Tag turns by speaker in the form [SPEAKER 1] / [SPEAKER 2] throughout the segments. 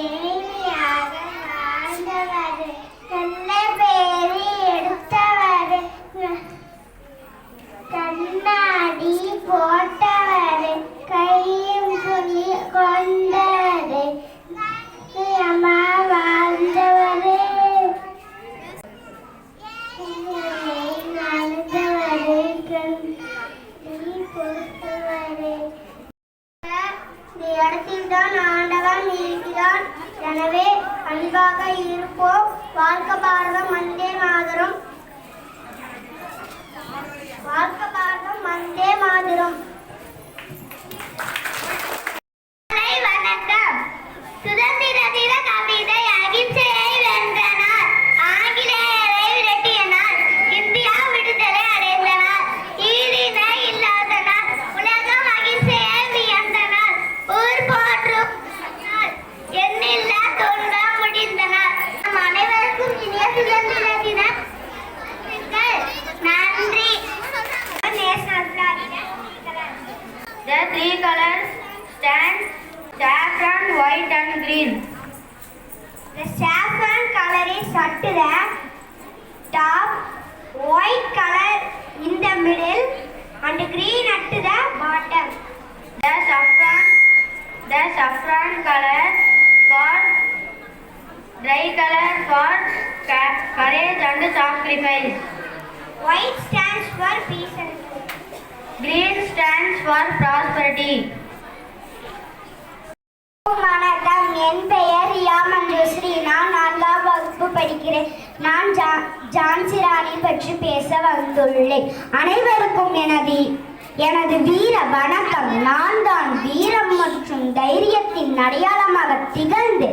[SPEAKER 1] ஏழையாக வாழ்ந்தவர், நல்ல பேரை எடுத்தவர், கண்ணாடி போட்டவர், கையும் துணி கொண்டவர், அம்மா வாழ்ந்தவர், நடந்தவர், பொறுத்தவர். இந்த இடத்தில்தான் ஆண்டவன் இருக்கிறான். எனவே அன்பாக இருப்போம். வாழ்க பாரதம், வந்தே மாதரம். வாழ்க பாரதம், வந்தே மாதரம். வணக்கம். சுதந்திர தின கவிதை. அகிம்சையை வென்றனர், ஆங்கிலேயரை விரட்டியனர், இந்தியா விடுதலை அடைந்தனர், ஈடிணை இல்லாதனர், உலகம் அகிம்சையை வியந்தனர், ஊர் போற்றும் எண்ணில்லா துன்பம் முடிந்தனர். அனைவருக்கும் இனிய சுதந்திர தின நன்றி. The three colors stand: saffron, white and green. The saffron color is at the top, white color in the middle and green at the bottom. The saffron color for dry color for courage and sacrifice. White stands for peace and truth. Green stands for prosperity. வணக்கம். என் பெயர் ரியா மஞ்சஸ்ரீ. நான் 4ஆம் வகுப்பு படிக்கிறேன். நான் ஜான்சி ராணி பற்றி பேச வந்துள்ளேன். அனைவருக்கும் எனது வீர வணக்கம். நான் தான் வீரம் மற்றும் தைரியத்தின் அடையாளமாக திகழ்ந்து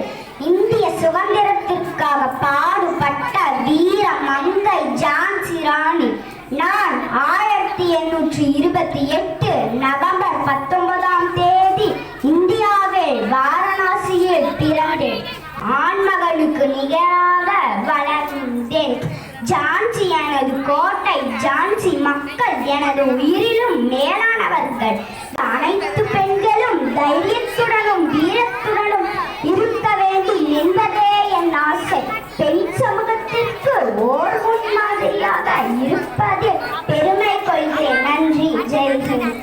[SPEAKER 1] இந்திய சுதந்திரத்திற்காக பாடுபட்ட வீர மங்கை ஜான்சி ராணி. நான் 1828 நவம்பர் 19ஆம் தேதி இந்தியாவில் வாரணாசியில் பிறந்தேன். ஆண்மகனுக்கு நிகராக வளர்ந்தேன். ஜான்சி எனது கோட்டை. ஜான்சி மக்கள் எனது உயிரிலும் மேலானவர்கள். அனைத்து பெண்களும் தைரியத்துடனும் வீரத்துடனும் இருக்க வேண்டும் என்பதே என் ஆசை. பெண் சமூகத்திற்கு ஓர் முன்மாதிரியாக இருப்பதில் பெருமை கொள்கிறேன். நன்றி. ஜெய்ஹிந்த்.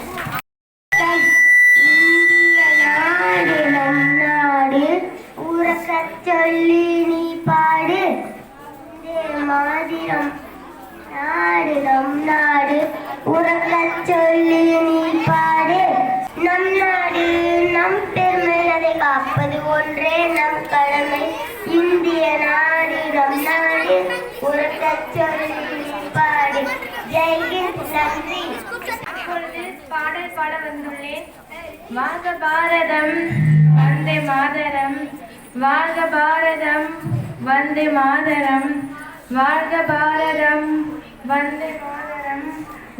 [SPEAKER 1] நாடு நம் நாடு, உறக்கச் சொல்லி நீ பாடு. மாதிரம். நாடு நம் நாடு, உறக்கச் சொல்லி நீ பாடு. நம் நாடு நம் பெருமை, அதை காப்பது ஒன்றே நம் கடமை. இந்திய நாடு நம் நாடு, உறக்கச் சொல்லி நீ பாடு. ஜெய்ஹிந்த். நன்றி.
[SPEAKER 2] இப்பொழுது பாடல் பாட வந்துள்ளேன். வாழ்க பாரதம், வந்தே மாதரம். வாழ்க பாரதம், வந்தே மாதரம். வாழ்க பாரதம், வந்தே மாதரம்.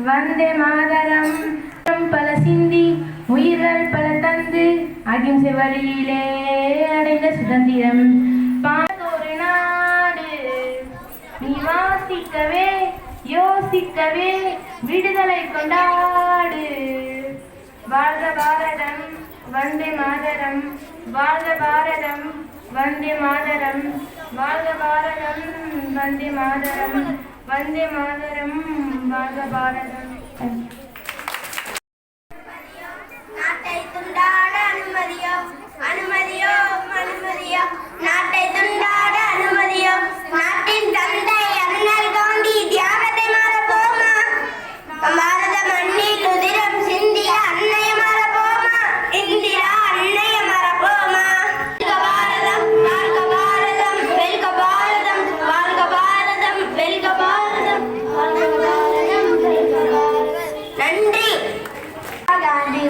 [SPEAKER 2] வந்தே மாதரம். பல சிந்தி உயிர்கள் பல தந்து அகிம்சை வழியிலே அடைந்த சுதந்திரம் ஒரு நாடு. நீ வாசிக்கவே யோசிக்கவே விடுதலை கொண்டாடு. வாழ்க பாரதம், வந்தே மாதரம். வாழ்க பாரதம், வந்தே மாதரம். வாழ்க பாரதம், வந்தே மாதரம். வந்தே மாதரம். வாழ்க பாரதம்.
[SPEAKER 1] நாட்டை துண்டாட அனுமதியோ, அனுமதியோ, அனுமதியோ. நாட்டை துண்டாட அனுமதியோ. நாட்டின் தந்தை அண்ணல் காந்தி தியாகத்தை மறப்போமா? பாரத மண்ணில் உதிரம் சிந்திய அன்னைய மறப்போமா? இந்திரா அன்னைய மறப்போமா? பாரதம், வாழ்க பாரதம், வெல்க பாரதம், வாழ்க பாரதம், வெல்க பாரதம், வாழ்க பாரதம், வெல்க பாரதம். நன்றி.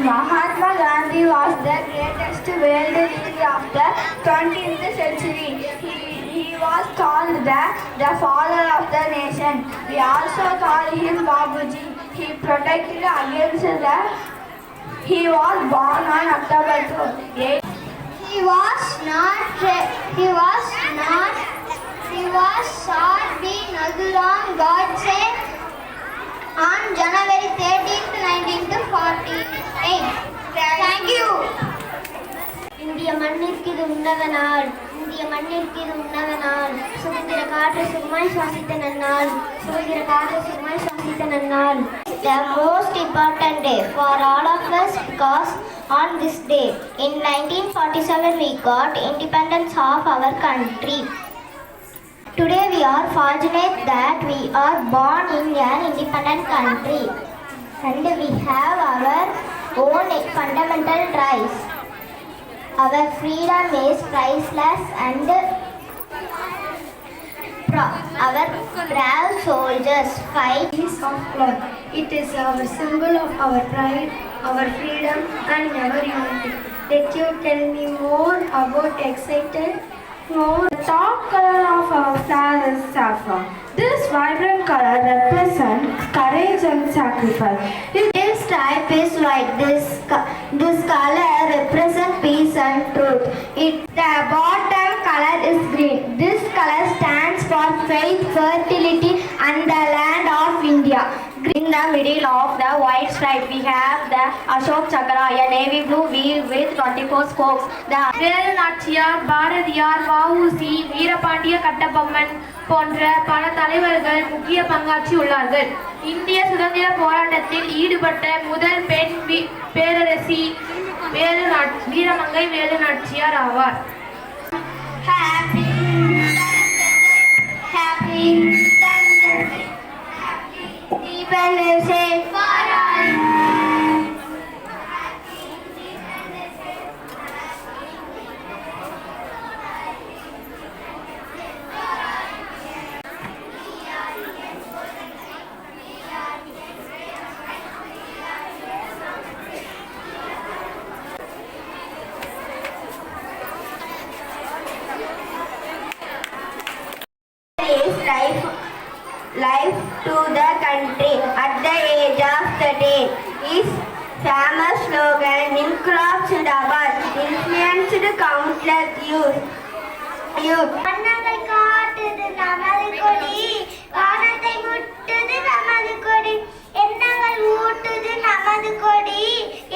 [SPEAKER 3] Mahatma Gandhi was the greatest world leader of the 20th century. He was called the father of the nation. We also call him Babuji. He protected against the. He was born on October 2.
[SPEAKER 1] He was shot by Naduram Godse on January 13th, 1948. Thank you. இந்திய மண்ணிற்கு இது உன்னத நாள், இந்திய மண்ணிற்கு இது உன்னத நாள். சுதந்திர காற்று சுகமாய் சுவாசித்த நன்னாள், சுதந்திர காற்று சுகமாய் சுவாசித்த நன்னாள். The most important day for all of us because on this day in 1947 we got independence of our country. Today we are fortunate that we are born in an independent country and we have our own fundamental rights. Our freedom is priceless and our brave soldiers fight
[SPEAKER 3] Piece of cloth. It is our symbol of our pride, our freedom, and our unity. Let you tell me more about excited. More.
[SPEAKER 2] The top color of our flag is saffron. This vibrant color represents courage and sacrifice.
[SPEAKER 1] This stripe is white. This color represents peace and truth. The bottom color is green. This color stands for faith, fertility, and the land of India. In the middle of the white stripe, we have the Ashok Chakra, a navy blue wheel with 24 spokes. The
[SPEAKER 2] Velu Nachiyar, Bharathiyar, V.O.C.., Veerapandiya Kattabomman போன்ற பல தலைவர்கள் முக்கிய பங்காற்றி உள்ளார்கள். இந்திய சுதந்திர போராட்டத்தில் ஈடுபட்ட முதல் பெண் பேரரசி வீரமங்கை வேலு நாச்சியார் ஆவார்.
[SPEAKER 1] Happy Independence Day for all. Is life to the country at the age of 13. His famous slogan Inkilab Zindabad influenced countless youth. வண்ணங்கள் காட்டுது நமது கொடி, வானத்தை முட்டுது நமது கொடி, எண்ணங்கள் ஊட்டுது நமது கொடி,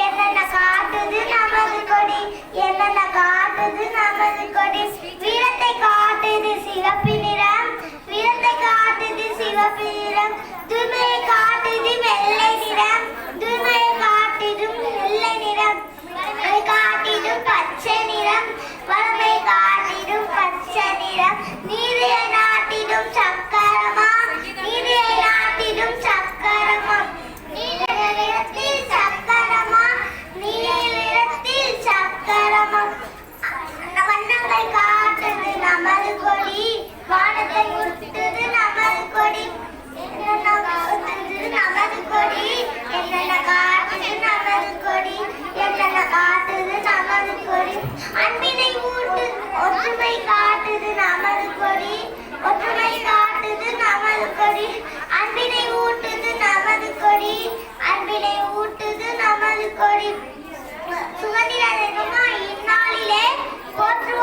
[SPEAKER 1] என்னென்ன காட்டுது நமது கொடி, என்னென்ன காட்டுது நமது கொடி. வீரத்தை காட்டுது சிவப்பு நிறம், வீரத்தை காட்டுது சிவப்பு நிறம், தூய்மையை காட்டுது வெள்ளை நிறம், தூய்மையை காட்டுதும் வெள்ளை நிறம், வறுமை காட்டிடும் பச்சை நிறம், வறுமை காட்டிடும் பச்சை நிறம், நீதியை நாட்டிடும் சக்கரமா, நீதியை நாட்டிடும் சக்கரமா, நீல நிறத்தில் சக்கரமா, நீல நிறத்தில் சக்கரமா. வண்ணங்கள் காட்டுது நமது கொடி, வானத்தை முட்டுது நமது கொடி, என்னென்ன காட்டுது நமது கொடி, என்னென்ன காட்டுது நமது கொடி, என்னென்ன காட்டுது நமது கொடி. அன்பினை ஊட்டு ஒற்றுமை காட்டுது நமது கொடி, ஒற்றுமை காட்டுது நமது கொடி, அன்பினை ஊட்டுது நமது கொடி, அன்பினை ஊட்டுது நமது கொடி. சுதந்திர தினமா இந்நாளிலே போற்று